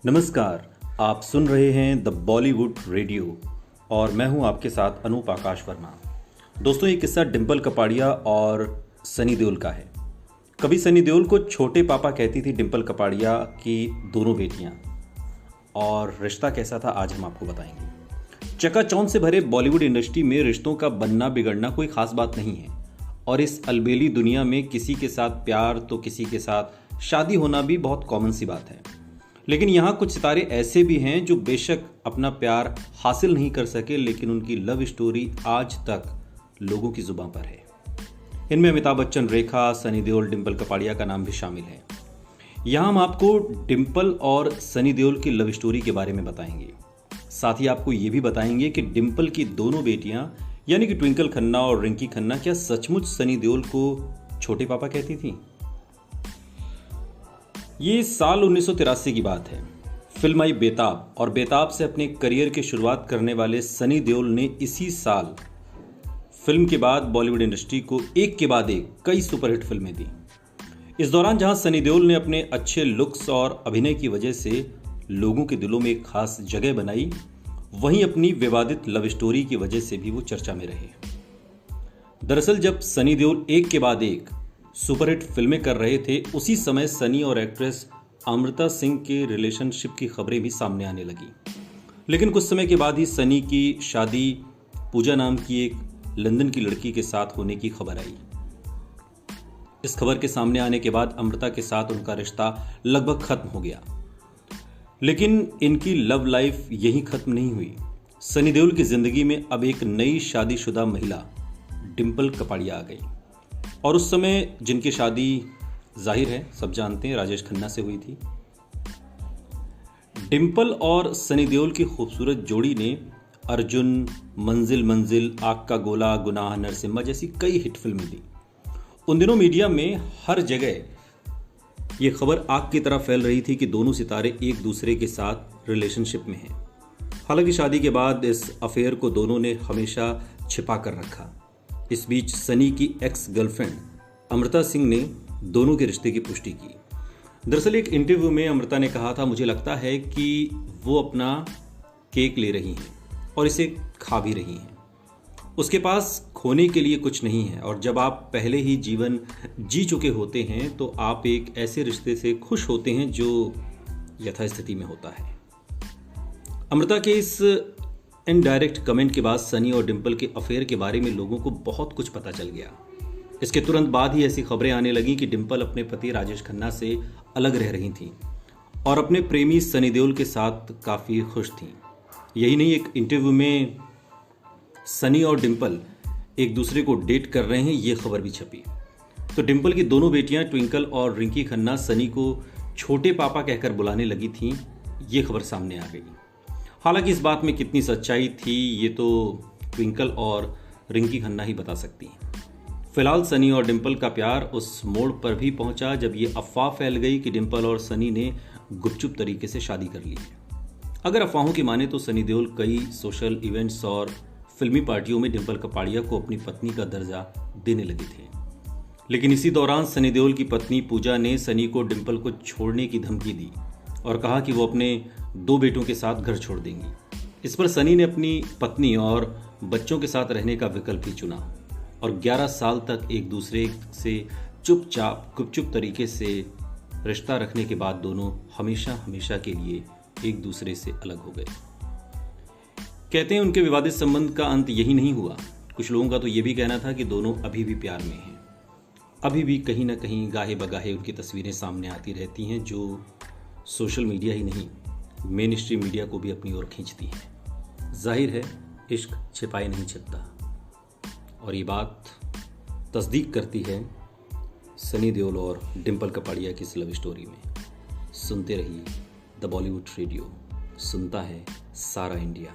नमस्कार। आप सुन रहे हैं द बॉलीवुड रेडियो और मैं हूं आपके साथ अनूप आकाश वर्मा। दोस्तों, ये किस्सा डिंपल कपाड़िया और सनी देओल का है। कभी सनी देओल को छोटे पापा कहती थी डिंपल कपाड़िया की दोनों बेटियां, और रिश्ता कैसा था आज हम आपको बताएंगे। चकाचौंध से भरे बॉलीवुड इंडस्ट्री में रिश्तों का बनना बिगड़ना कोई खास बात नहीं है, और इस अलबेली दुनिया में किसी के साथ प्यार तो किसी के साथ शादी होना भी बहुत कॉमन सी बात है। लेकिन यहाँ कुछ सितारे ऐसे भी हैं जो बेशक अपना प्यार हासिल नहीं कर सके, लेकिन उनकी लव स्टोरी आज तक लोगों की जुबान पर है। इनमें अमिताभ बच्चन, रेखा, सनी देओल, डिंपल कपाड़िया का नाम भी शामिल है। यहाँ हम आपको डिंपल और सनी देओल की लव स्टोरी के बारे में बताएंगे। साथ ही आपको ये भी बताएंगे कि डिंपल की दोनों बेटियां यानी कि ट्विंकल खन्ना और रिंकी खन्ना क्या सचमुच सनी देओल को छोटे पापा कहती थी। ये साल 1983 की बात है। फिल्म आई बेताब, और बेताब से अपने करियर की शुरुआत करने वाले सनी देओल ने इसी साल फिल्म के बाद बॉलीवुड इंडस्ट्री को एक के बाद एक कई सुपरहिट फिल्में दी। इस दौरान जहां सनी देओल ने अपने अच्छे लुक्स और अभिनय की वजह से लोगों के दिलों में एक खास जगह बनाई, वहीं अपनी विवादित लव स्टोरी की वजह से भी वो चर्चा में रहे। दरअसल जब सनी देओल एक के बाद एक सुपरहिट फिल्में कर रहे थे, उसी समय सनी और एक्ट्रेस अमृता सिंह के रिलेशनशिप की खबरें भी सामने आने लगी। लेकिन कुछ समय के बाद ही सनी की शादी पूजा नाम की एक लंदन की लड़की के साथ होने की खबर आई। इस खबर के सामने आने के बाद अमृता के साथ उनका रिश्ता लगभग खत्म हो गया। लेकिन इनकी लव लाइफ यहीं खत्म नहीं हुई। सनी देओल की जिंदगी में अब एक नई शादीशुदा महिला डिंपल कपाड़िया आ गई, और उस समय जिनकी शादी जाहिर है सब जानते हैं राजेश खन्ना से हुई थी। डिंपल और सनी देओल की खूबसूरत जोड़ी ने अर्जुन, मंजिल मंजिल, आग का गोला, गुनाह, नरसिम्हा जैसी कई हिट फिल्में दी। उन दिनों मीडिया में हर जगह ये खबर आग की तरह फैल रही थी कि दोनों सितारे एक दूसरे के साथ रिलेशनशिप में हैं। हालांकि शादी के बाद इस अफेयर को दोनों ने हमेशा छिपा कर रखा। इस बीच सनी की एक्स गर्लफ्रेंड अमृता सिंह ने दोनों के रिश्ते की पुष्टि की। दरअसल एक इंटरव्यू में अमृता ने कहा था, मुझे लगता है कि वो अपना केक ले रही हैं और इसे खा भी रही हैं। उसके पास खोने के लिए कुछ नहीं है, और जब आप पहले ही जीवन जी चुके होते हैं तो आप एक ऐसे रिश्ते से खुश होते हैं जो यथास्थिति में होता है। अमृता के इस इनडायरेक्ट कमेंट के बाद सनी और डिंपल के अफेयर के बारे में लोगों को बहुत कुछ पता चल गया। इसके तुरंत बाद ही ऐसी खबरें आने लगी कि डिंपल अपने पति राजेश खन्ना से अलग रह रही थीं और अपने प्रेमी सनी देओल के साथ काफ़ी खुश थीं। यही नहीं, एक इंटरव्यू में सनी और डिंपल एक दूसरे को डेट कर रहे हैं, ये खबर भी छपी। तो डिंपल की दोनों बेटियां ट्विंकल और रिंकी खन्ना सनी को छोटे पापा कहकर बुलाने लगी थीं, ये खबर सामने आ गई। हालांकि इस बात में कितनी सच्चाई थी ये तो ट्विंकल और रिंकी खन्ना ही बता सकती हैं। फिलहाल सनी और डिंपल का प्यार उस मोड़ पर भी पहुंचा जब ये अफवाह फैल गई कि डिंपल और सनी ने गुपचुप तरीके से शादी कर ली है। अगर अफवाहों की माने तो सनी देओल कई सोशल इवेंट्स और फिल्मी पार्टियों में डिंपल कपाड़िया को अपनी पत्नी का दर्जा देने लगे थे। लेकिन इसी दौरान सनी देओल की पत्नी पूजा ने सनी को डिंपल को छोड़ने की धमकी दी और कहा कि वो अपने 2 बेटों के साथ घर छोड़ देंगी। इस पर सनी ने अपनी पत्नी और बच्चों के साथ रहने का विकल्प ही चुना, और 11 साल तक एक दूसरे से चुपचाप गुपचुप तरीके से रिश्ता रखने के बाद दोनों हमेशा हमेशा के लिए एक दूसरे से अलग हो गए। कहते हैं उनके विवादित संबंध का अंत यही नहीं हुआ। कुछ लोगों का तो ये भी कहना था कि दोनों अभी भी प्यार में हैं। अभी भी कहीं ना कहीं गाहे बगाहे उनकी तस्वीरें सामने आती रहती हैं, जो सोशल मीडिया ही नहीं मेन स्ट्रीम मीडिया को भी अपनी ओर खींचती हैं। जाहिर है इश्क छिपाए नहीं छिपता, और ये बात तस्दीक करती है सनी देओल और डिंपल कपाड़िया की इस लव स्टोरी में। सुनते रहिए द बॉलीवुड रेडियो, सुनता है सारा इंडिया।